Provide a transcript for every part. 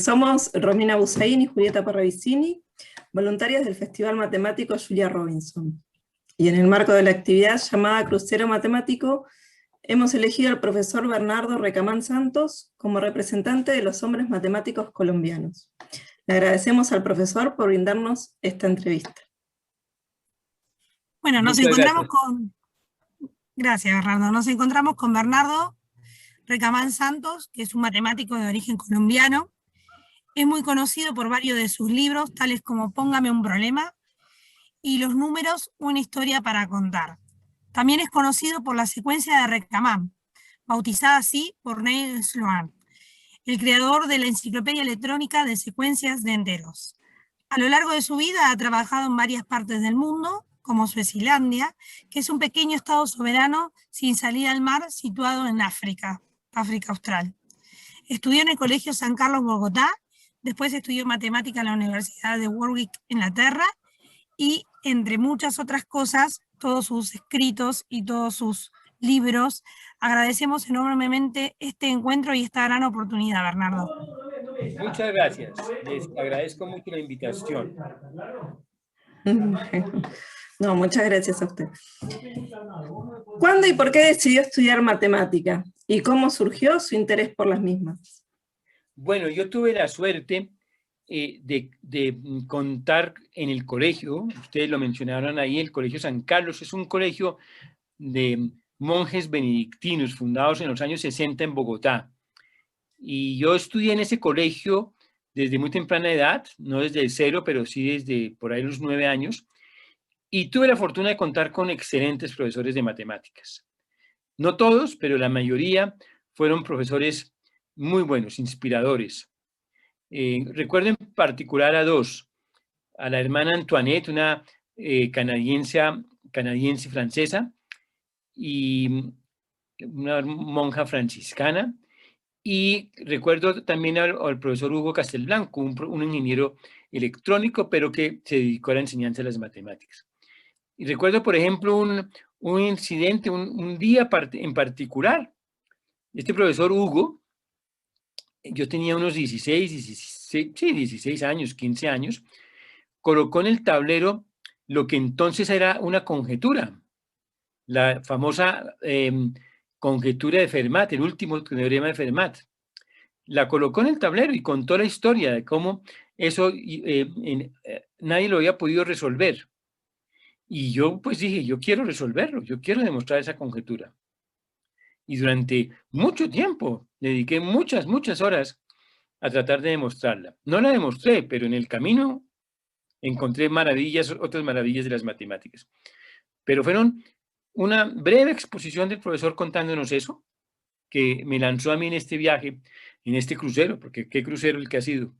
Somos Romina Busaín y Julieta Parravicini, voluntarias del Festival Matemático Julia Robinson. Y en el marco de la actividad llamada Crucero Matemático, hemos elegido al profesor Bernardo Recamán Santos como representante de los hombres matemáticos colombianos. Le agradecemos al profesor por brindarnos esta entrevista. Bueno, nos encontramos con... Gracias, Bernardo. Nos encontramos con Bernardo Recamán Santos, que es un matemático de origen colombiano. Es muy conocido por varios de sus libros, tales como Póngame un problema y Los números, una historia para contar. También es conocido por la secuencia de Recamán, bautizada así por Neil Sloan, el creador de la enciclopedia electrónica de secuencias de enteros. A lo largo de su vida ha trabajado en varias partes del mundo, como Suazilandia, que es un pequeño estado soberano sin salida al mar situado en África Austral. Estudió en el Colegio San Carlos, Bogotá, después estudió matemática en la Universidad de Warwick, Inglaterra, y entre muchas otras cosas, todos sus escritos y todos sus libros. Agradecemos enormemente este encuentro y esta gran oportunidad, Bernardo. Muchas gracias, les agradezco mucho la invitación. No, muchas gracias a usted. ¿Cuándo y por qué decidió estudiar matemática? ¿Y cómo surgió su interés por las mismas? Bueno, yo tuve la suerte de contar en el colegio, ustedes lo mencionaron ahí, el Colegio San Carlos es un colegio de monjes benedictinos fundados en los años 60 en Bogotá. Y yo estudié en ese colegio desde muy temprana edad, no desde cero, pero sí desde por ahí los 9 años, y tuve la fortuna de contar con excelentes profesores de matemáticas. No todos, pero la mayoría fueron profesores muy buenos, inspiradores. Recuerdo en particular a dos, a la hermana Antoinette, una canadiense francesa, y una monja franciscana, y recuerdo también al profesor Hugo Castelblanco, un ingeniero electrónico, pero que se dedicó a la enseñanza de las matemáticas. Y recuerdo, por ejemplo, un incidente, un día en particular. Este profesor Hugo, yo tenía unos 16 años, 15 años, colocó en el tablero lo que entonces era una conjetura, la famosa conjetura de Fermat, el último teorema de Fermat. La colocó en el tablero y contó la historia de cómo eso nadie lo había podido resolver. Y yo pues dije, yo quiero resolverlo, yo quiero demostrar esa conjetura. Y durante mucho tiempo dediqué muchas horas a tratar de demostrarla. No la demostré, pero en el camino encontré otras maravillas de las matemáticas. Pero fueron una breve exposición del profesor contándonos eso, que me lanzó a mí en este viaje, en este crucero, porque qué crucero el que ha sido.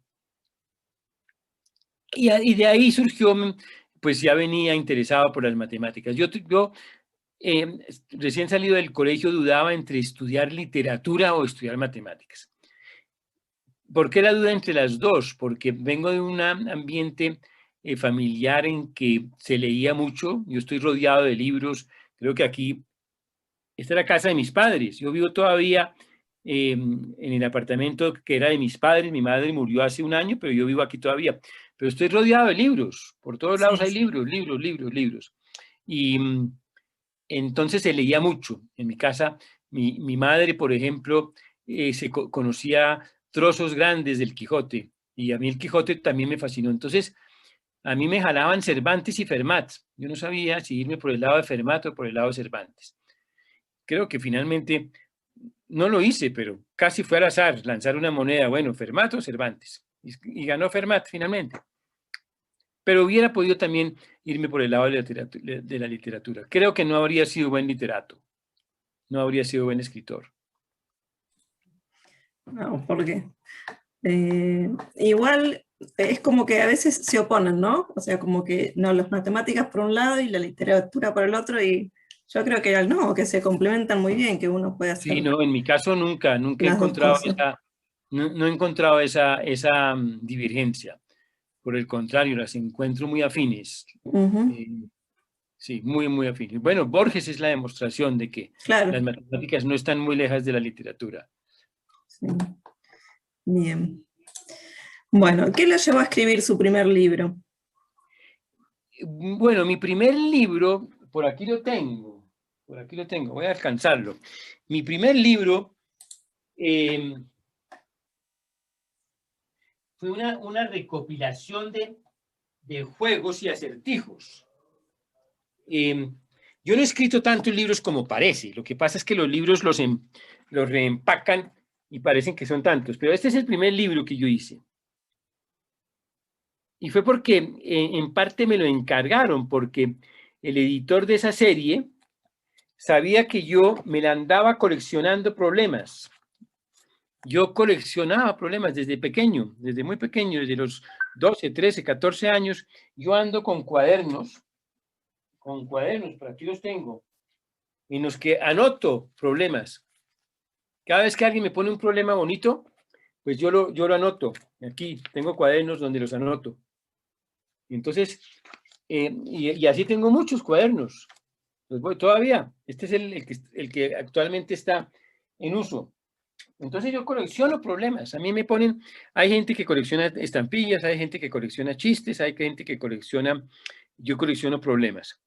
Y de ahí surgió, pues ya venía interesado por las matemáticas. Yo recién salido del colegio dudaba entre estudiar literatura o estudiar matemáticas. ¿Por qué la duda entre las dos? Porque vengo de un ambiente familiar en que se leía mucho. Yo estoy rodeado de libros. Creo que aquí, esta es la casa de mis padres. Yo vivo todavía en el apartamento que era de mis padres. Mi madre murió hace un año, pero yo vivo aquí todavía. Pero estoy rodeado de libros. Por todos lados hay libros. Y entonces se leía mucho. En mi casa, mi madre, por ejemplo, conocía trozos grandes del Quijote, y a mí el Quijote también me fascinó. Entonces, a mí me jalaban Cervantes y Fermat. Yo no sabía si irme por el lado de Fermat o por el lado de Cervantes. Creo que finalmente no lo hice, pero casi fue al azar lanzar una moneda, bueno, Fermat o Cervantes. Y ganó Fermat finalmente. Pero hubiera podido también irme por el lado de la literatura. Creo que no habría sido buen literato. No habría sido buen escritor. No, porque igual es como que a veces se oponen, ¿no? O sea, como que no, las matemáticas por un lado y la literatura por el otro, y yo creo que no, que se complementan muy bien, que uno puede hacer. Sí, no, en mi caso nunca he encontrado no he encontrado esa divergencia. Por el contrario, las encuentro muy afines. Sí, muy afines. Bueno, Borges es la demostración de que las matemáticas no están muy lejas de la literatura. Sí. Bien. Bueno, ¿qué lo llevó a escribir su primer libro? Bueno, mi primer libro, por aquí lo tengo, voy a alcanzarlo. Mi primer libro fue una recopilación de juegos y acertijos. Yo no he escrito tantos libros como parece, lo que pasa es que los libros los reempacan y parecen que son tantos, pero este es el primer libro que yo hice. Y fue porque en parte me lo encargaron, porque el editor de esa serie sabía que yo me la andaba coleccionando problemas. Yo coleccionaba problemas desde pequeño, desde muy pequeño, desde los 12, 13, 14 años. Yo ando con cuadernos, por aquí los tengo, en los que anoto problemas. Cada vez que alguien me pone un problema bonito, pues yo lo anoto. Aquí tengo cuadernos donde los anoto. Entonces, y así tengo muchos cuadernos. Los voy todavía. Este es el que actualmente está en uso. Entonces yo colecciono problemas. A mí me ponen, hay gente que colecciona estampillas, hay gente que colecciona chistes, hay gente que colecciona, yo colecciono problemas.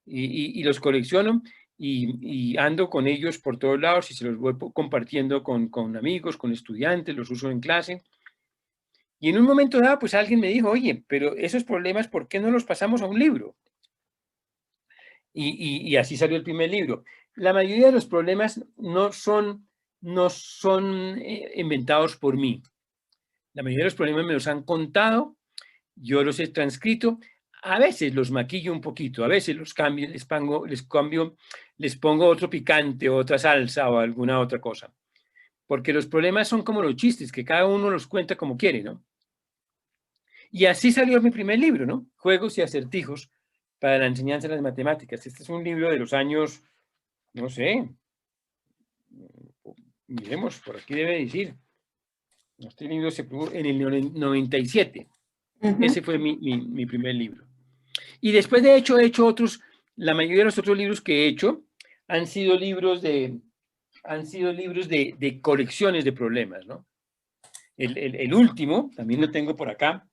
Y los colecciono y ando con ellos por todos lados y se los voy compartiendo con amigos, con estudiantes, los uso en clase. Y en un momento dado, pues alguien me dijo, oye, pero esos problemas, ¿por qué no los pasamos a un libro? Y así salió el primer libro. La mayoría de los problemas no son inventados por mí. La mayoría de los problemas me los han contado, yo los he transcrito, a veces los maquillo un poquito, a veces los cambio, les pongo otro picante, otra salsa o alguna otra cosa. Porque los problemas son como los chistes, que cada uno los cuenta como quiere, ¿no? Y así salió mi primer libro, ¿no? Juegos y acertijos para la enseñanza de las matemáticas. Este es un libro de los años, no sé, miremos, por aquí debe decir. Este libro se publicó en el 97. Ese fue mi primer libro. Y después, de hecho, he hecho otros, la mayoría de los otros libros que he hecho han sido libros de colecciones de problemas, ¿no? El último, también lo tengo por acá.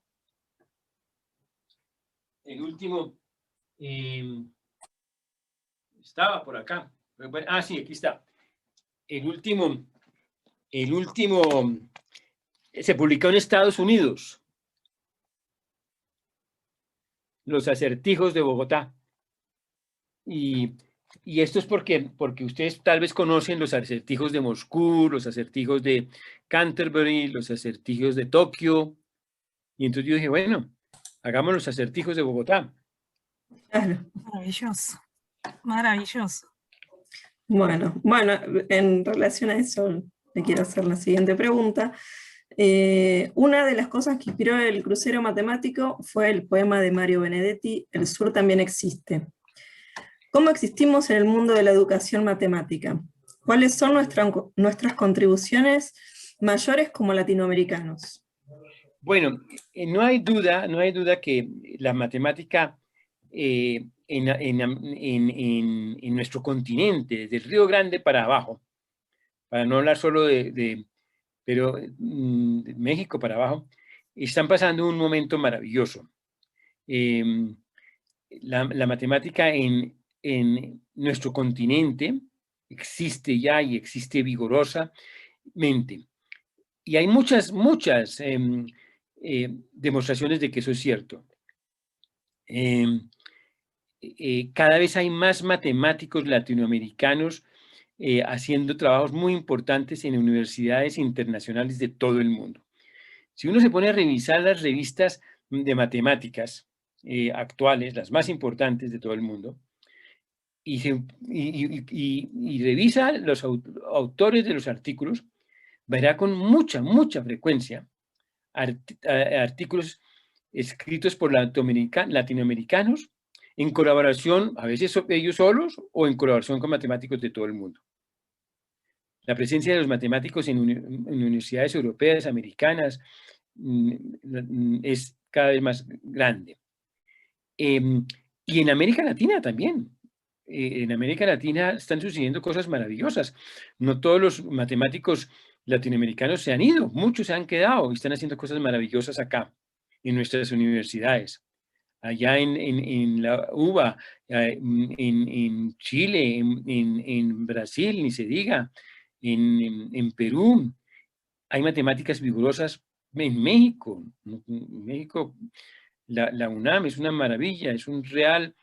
El último estaba por acá. Ah, sí, aquí está. El último se publicó en Estados Unidos. Los acertijos de Bogotá. Y esto es porque ustedes tal vez conocen los acertijos de Moscú, los acertijos de Canterbury, los acertijos de Tokio. Y entonces yo dije, bueno, hagamos los acertijos de Bogotá. Claro. Maravilloso, maravilloso. Bueno, en relación a eso, le quiero hacer la siguiente pregunta. Una de las cosas que inspiró el crucero matemático fue el poema de Mario Benedetti, El sur también existe. ¿Cómo existimos en el mundo de la educación matemática? ¿Cuáles son nuestras contribuciones mayores como latinoamericanos? Bueno, no hay duda que la matemática en nuestro continente, desde el Río Grande para abajo, para no hablar solo de México para abajo, están pasando un momento maravilloso. La matemática en nuestro continente existe ya y existe vigorosamente. Y hay muchas demostraciones de que eso es cierto. Cada vez hay más matemáticos latinoamericanos haciendo trabajos muy importantes en universidades internacionales de todo el mundo. Si uno se pone a revisar las revistas de matemáticas actuales, las más importantes de todo el mundo, y revisa los autores de los artículos, verá con mucha frecuencia artículos escritos por latinoamericanos en colaboración, a veces ellos solos o en colaboración con matemáticos de todo el mundo. La presencia de los matemáticos en universidades europeas, americanas, es cada vez más grande. Y en América Latina también. En América Latina están sucediendo cosas maravillosas. No todos los matemáticos latinoamericanos se han ido, muchos se han quedado y están haciendo cosas maravillosas acá, en nuestras universidades. Allá en la UBA, en Chile, en Brasil, ni se diga, en Perú. Hay matemáticas vigorosas en México. En México, la UNAM es una maravilla, es un real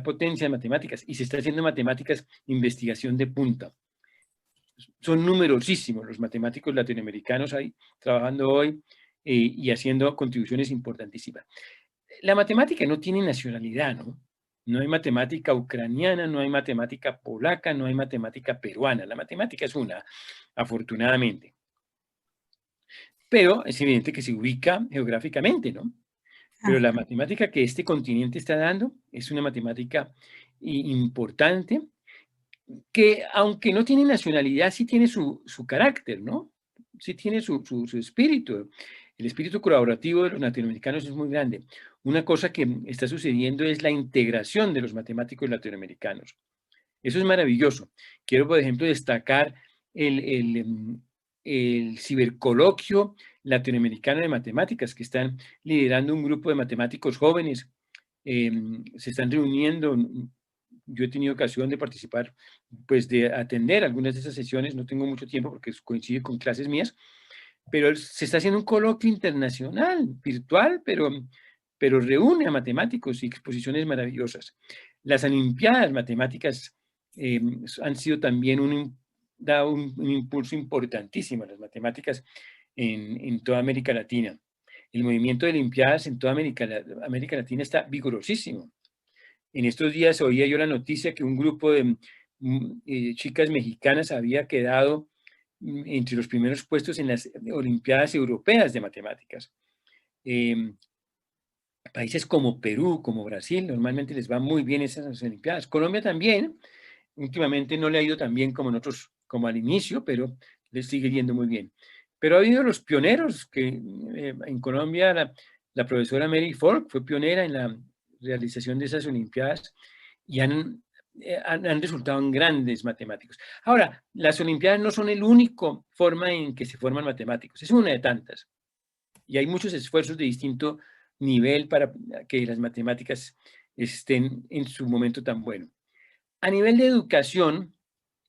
potencia de matemáticas, y se está haciendo matemáticas, investigación de punta. Son numerosísimos los matemáticos latinoamericanos ahí trabajando hoy y haciendo contribuciones importantísimas. La matemática no tiene nacionalidad, ¿no? No hay matemática ucraniana, no hay matemática polaca, no hay matemática peruana. La matemática es una, afortunadamente. Pero es evidente que se ubica geográficamente, ¿no? Pero la matemática que este continente está dando es una matemática importante que, aunque no tiene nacionalidad, sí tiene su carácter, ¿no? Sí tiene su espíritu. El espíritu colaborativo de los latinoamericanos es muy grande. Una cosa que está sucediendo es la integración de los matemáticos latinoamericanos. Eso es maravilloso. Quiero, por ejemplo, destacar el cibercoloquio latinoamericano de matemáticas, que están liderando un grupo de matemáticos jóvenes. Se están reuniendo. Yo he tenido ocasión de participar, pues de atender algunas de esas sesiones. No tengo mucho tiempo porque coincide con clases mías, pero se está haciendo un coloquio internacional, virtual, pero reúne a matemáticos y exposiciones maravillosas. Las Olimpiadas Matemáticas han sido también dado un impulso importantísimo a las matemáticas en toda América Latina. El movimiento de Olimpiadas en toda América Latina está vigorosísimo. En estos días oía yo la noticia que un grupo de chicas mexicanas había quedado entre los primeros puestos en las Olimpiadas Europeas de Matemáticas. Países como Perú, como Brasil, normalmente les va muy bien esas Olimpiadas. Colombia también, últimamente no le ha ido tan bien como nosotros, como al inicio, pero les sigue yendo muy bien. Pero ha habido los pioneros, que en Colombia la profesora Mary Fork fue pionera en la realización de esas Olimpiadas y han resultado en grandes matemáticos. Ahora, las Olimpiadas no son la única forma en que se forman matemáticos, es una de tantas. Y hay muchos esfuerzos de distinto nivel para que las matemáticas estén en su momento tan bueno. A nivel de educación,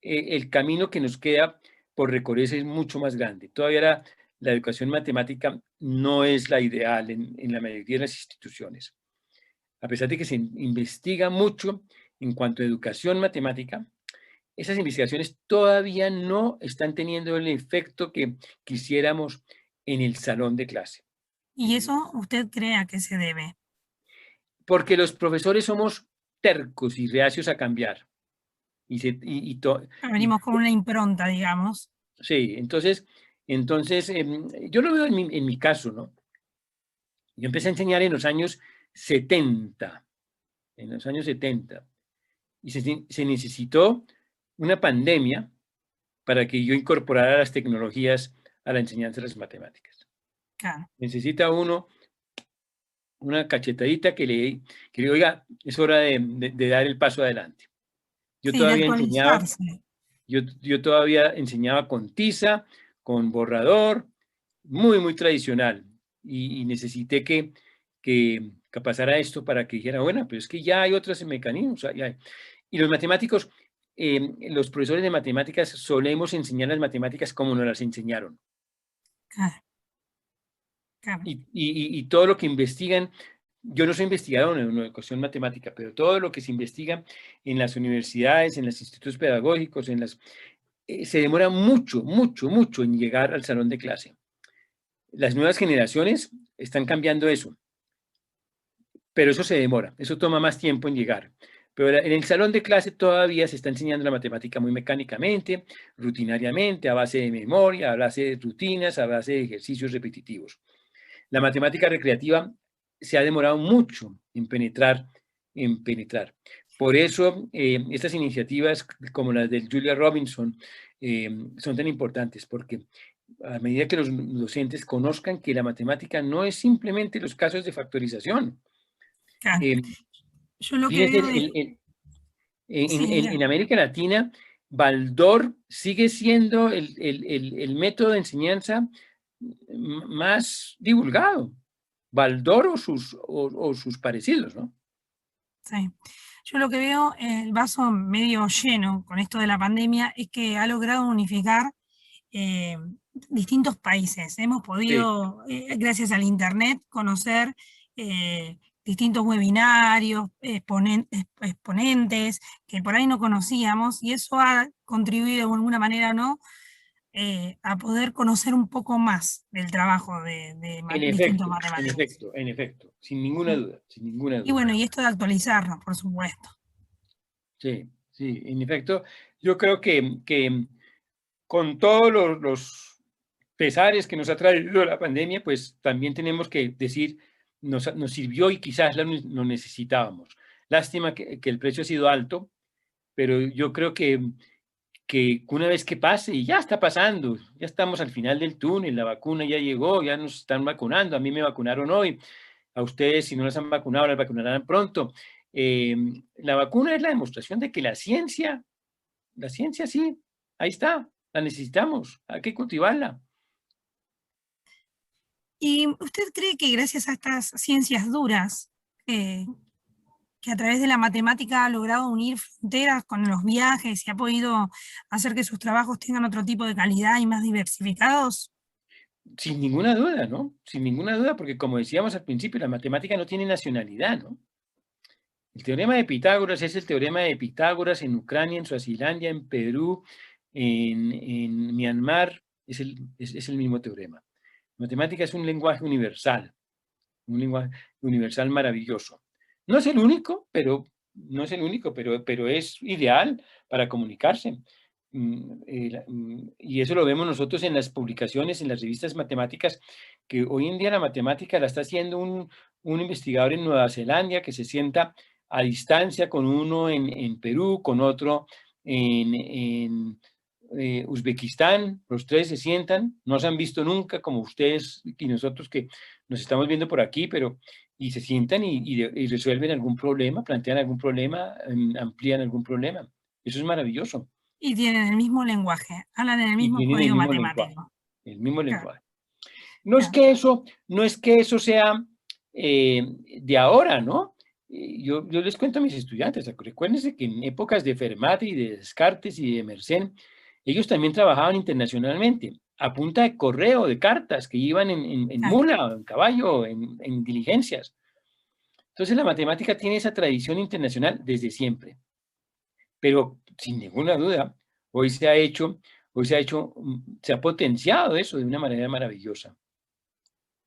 el camino que nos queda por recorrer es mucho más grande. Todavía la educación matemática no es la ideal en la mayoría de las instituciones. A pesar de que se investiga mucho en cuanto a educación matemática, esas investigaciones todavía no están teniendo el efecto que quisiéramos en el salón de clase. ¿Y eso usted cree a qué se debe? Porque los profesores somos tercos y reacios a cambiar. Venimos con una impronta, digamos. Sí, entonces yo lo veo en mi caso, ¿no? Yo empecé a enseñar en los años 70, y se necesitó una pandemia para que yo incorporara las tecnologías a la enseñanza de las matemáticas. Claro. Necesita uno una cachetadita que le diga, oiga, es hora de dar el paso adelante. Yo todavía enseñaba con tiza, con borrador, muy, muy tradicional. Y necesité que pasara esto para que dijera, bueno, pero es que ya hay otros mecanismos. Y los matemáticos, los profesores de matemáticas solemos enseñar las matemáticas como nos las enseñaron. Claro. Claro. Y todo lo que investigan, yo no soy investigador en educación matemática, pero todo lo que se investiga en las universidades, en los institutos pedagógicos, se demora mucho, mucho, mucho en llegar al salón de clase. Las nuevas generaciones están cambiando eso, pero eso se demora, eso toma más tiempo en llegar. Pero en el salón de clase todavía se está enseñando la matemática muy mecánicamente, rutinariamente, a base de memoria, a base de rutinas, a base de ejercicios repetitivos. La matemática recreativa se ha demorado mucho en penetrar. Por eso, estas iniciativas como las de Julia Robinson son tan importantes, porque a medida que los docentes conozcan que la matemática no es simplemente los casos de factorización. Claro. Yo lo que veo en América Latina Baldor sigue siendo el método de enseñanza más divulgado. Baldor o sus parecidos, ¿no? Sí. Yo lo que veo, el vaso medio lleno con esto de la pandemia, es que ha logrado unificar distintos países. Hemos Sí, podido, gracias al Internet, conocer distintos webinarios, exponentes que por ahí no conocíamos, y eso ha contribuido de alguna manera, ¿no?, a poder conocer un poco más del trabajo de distintos matemáticos. en efecto, sin ninguna duda, sin ninguna Y duda. bueno, y esto de actualizarnos, por supuesto. Sí, sí, en efecto, yo creo que con todos los pesares que nos ha traído la pandemia, pues también tenemos que decir, nos sirvió y quizás lo necesitábamos. Lástima que el precio ha sido alto, pero yo creo que una vez que pase, y ya está pasando, ya estamos al final del túnel, la vacuna ya llegó, ya nos están vacunando, a mí me vacunaron hoy, a ustedes si no las han vacunado, las vacunarán pronto. La vacuna es la demostración de que la ciencia sí, ahí está, la necesitamos, hay que cultivarla. ¿Y usted cree que gracias a estas ciencias duras, que a través de la matemática ha logrado unir fronteras con los viajes y ha podido hacer que sus trabajos tengan otro tipo de calidad y más diversificados? Sin ninguna duda, ¿no? Sin ninguna duda, porque como decíamos al principio, la matemática no tiene nacionalidad, ¿no? El teorema de Pitágoras es el teorema de Pitágoras en Ucrania, en Suazilandia, en Perú, en Myanmar, es el mismo teorema. Matemática es un lenguaje universal maravilloso. No es el único, pero es ideal para comunicarse. Y eso lo vemos nosotros en las publicaciones, en las revistas matemáticas, que hoy en día la matemática la está haciendo un investigador en Nueva Zelanda que se sienta a distancia con uno en Perú, con otro en Uzbekistán, los tres se sientan, no se han visto nunca como ustedes y nosotros que nos estamos viendo por aquí, y se sientan y resuelven algún problema, plantean algún problema, amplían algún problema. Eso es maravilloso. Y tienen el mismo lenguaje, hablan en el Y mismo tienen código matemático. el mismo Claro, lenguaje. No es que eso sea de ahora, ¿no? Yo les cuento a mis estudiantes, recuérdense que en épocas de Fermat y de Descartes y de Mersenne, ellos también trabajaban internacionalmente, a punta de correo, de cartas, que iban en claro. mula, en caballo, en diligencias. Entonces la matemática tiene esa tradición internacional desde siempre. Pero sin ninguna duda, se ha potenciado eso de una manera maravillosa.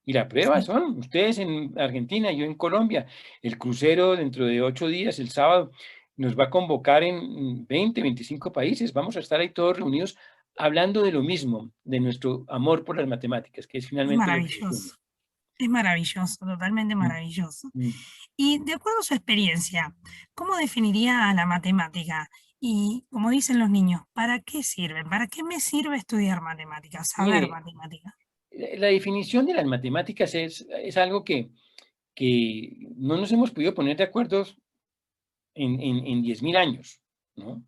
Y la prueba Sí. son ustedes en Argentina, yo en Colombia. El crucero dentro de 8 días, el sábado, nos va a convocar en 20, 25 países. Vamos a estar ahí todos reunidos hablando de lo mismo, de nuestro amor por las matemáticas, que es Es finalmente lo que maravilloso. somos. Es maravilloso, totalmente maravilloso. Mm. Y de acuerdo a su experiencia, ¿cómo definiría a la matemática? Y como dicen los niños, ¿para qué sirven? ¿Para qué me sirve estudiar matemáticas, saber Mire, matemáticas? la definición de las matemáticas es algo que no nos hemos podido poner de acuerdo en 10.000 años, ¿no?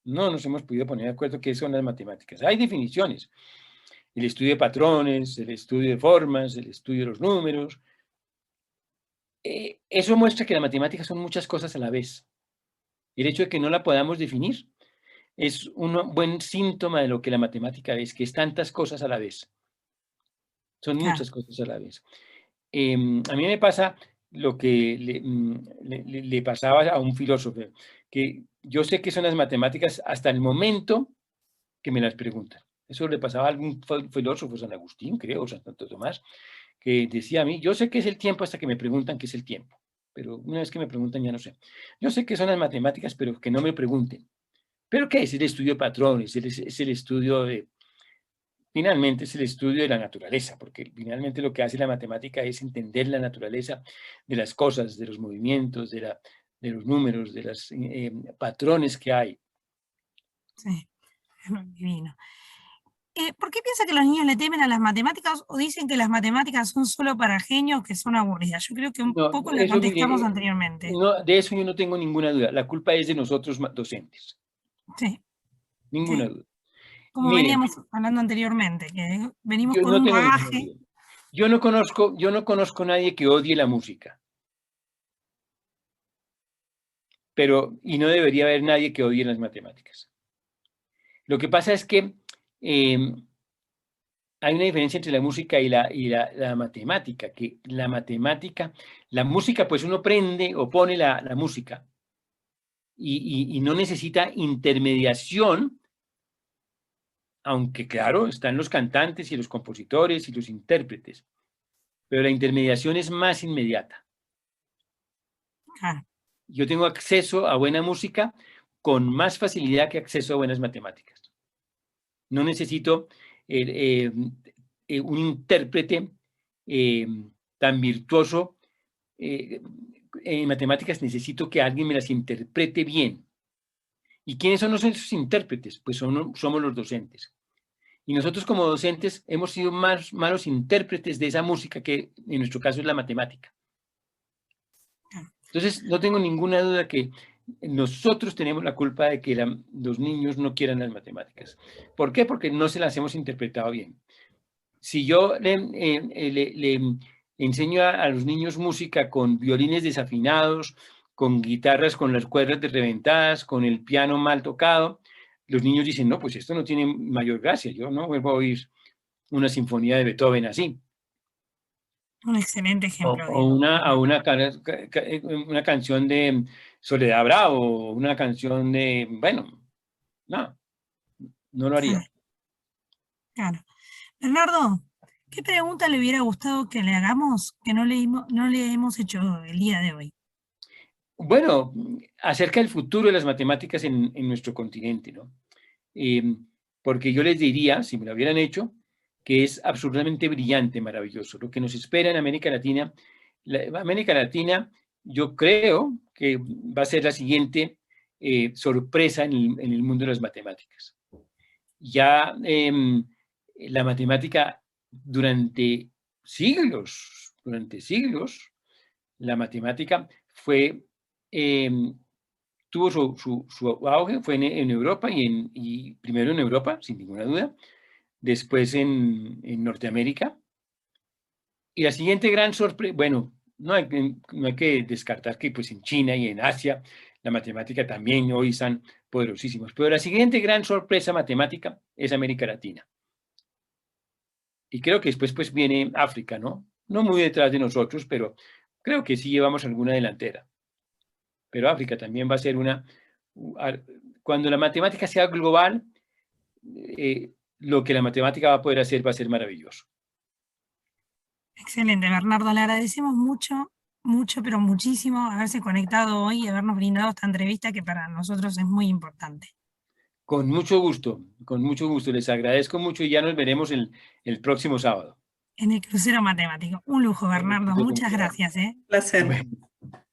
No nos hemos podido poner de acuerdo qué son las matemáticas. Hay definiciones. El estudio de patrones, el estudio de formas, el estudio de los números. Eso muestra que las matemáticas son muchas cosas a la vez. El hecho de que no la podamos definir es un buen síntoma de lo que la matemática es, que es tantas cosas a la vez. Son Claro, muchas cosas a la vez. A mí me pasa lo que le pasaba a un filósofo, que yo sé que son las matemáticas hasta el momento que me las preguntan. Eso le pasaba a algún filósofo, San Agustín, creo, San Santo Tomás, que decía a mí, yo sé qué es el tiempo hasta que me preguntan qué es el tiempo, pero una vez que me preguntan ya no sé. Yo sé qué son las matemáticas, pero que no me pregunten. ¿Pero qué es el estudio de patrones? Es el estudio de... Finalmente es el estudio de la naturaleza, porque finalmente lo que hace la matemática es entender la naturaleza de las cosas, de los movimientos, de los números, de los patrones que hay. sí, divino. ¿Por qué piensa que los niños le temen a las matemáticas o dicen que las matemáticas son solo para genios que son aburridas? Yo creo que un No, poco le eso, contestamos mire, anteriormente. no, de eso yo no tengo ninguna duda. La culpa es de nosotros docentes. Sí, ninguna Sí. duda. Como Miren, veníamos hablando anteriormente, que venimos yo con no un tengo ninguna bagaje. duda. Yo no conozco a nadie que odie la música. Y no debería haber nadie que odie las matemáticas. Lo que pasa es que hay una diferencia entre la música y la matemática, que la música, pues uno prende o pone la música y no necesita intermediación, aunque claro, están los cantantes y los compositores y los intérpretes, pero la intermediación es más inmediata. Claro. Yo tengo acceso a buena música con más facilidad que acceso a buenas matemáticas. No necesito un intérprete tan virtuoso. En matemáticas necesito que alguien me las interprete bien. ¿Y quiénes son esos intérpretes? Pues somos los docentes. Y nosotros como docentes hemos sido más malos intérpretes de esa música que en nuestro caso es la matemática. Entonces, no tengo ninguna duda que nosotros tenemos la culpa de que los niños no quieran las matemáticas. ¿Por qué? Porque no se las hemos interpretado bien. Si yo le enseño a los niños música con violines desafinados, con guitarras con las cuerdas reventadas, con el piano mal tocado, los niños dicen, no, pues esto no tiene mayor gracia, yo no vuelvo a oír una sinfonía de Beethoven así. Un excelente ejemplo. O una canción de Soledad Bravo, una canción de, bueno, no lo haría. Claro. Bernardo, ¿qué pregunta le hubiera gustado que le hagamos que no le hemos hecho el día de hoy? Bueno, acerca del futuro de las matemáticas en nuestro continente, ¿no? Porque yo les diría, si me lo hubieran hecho, que es absolutamente brillante, maravilloso. Lo que nos espera en América Latina, yo creo que va a ser la siguiente sorpresa en el mundo de las matemáticas. Ya la matemática durante siglos, la matemática tuvo su auge, fue en Europa y primero en Europa, sin ninguna duda, después en Norteamérica. Y la siguiente gran sorpresa, bueno, no hay que descartar que pues en China y en Asia la matemática también hoy están poderosísimos, pero la siguiente gran sorpresa matemática es América Latina. Y creo que después pues viene África, ¿no? No muy detrás de nosotros, pero creo que sí llevamos alguna delantera. Pero África también va a ser cuando la matemática sea global, lo que la matemática va a poder hacer va a ser maravilloso. Excelente, Bernardo, le agradecemos mucho, pero muchísimo haberse conectado hoy y habernos brindado esta entrevista que para nosotros es muy importante. Con mucho gusto, les agradezco mucho y ya nos veremos el próximo sábado. En el crucero matemático. Un lujo, Bernardo, muchas gracias. Placer. Bueno,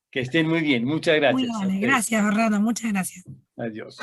que estén muy bien, muchas gracias. Muy amable, gracias, Bernardo, muchas gracias. Adiós.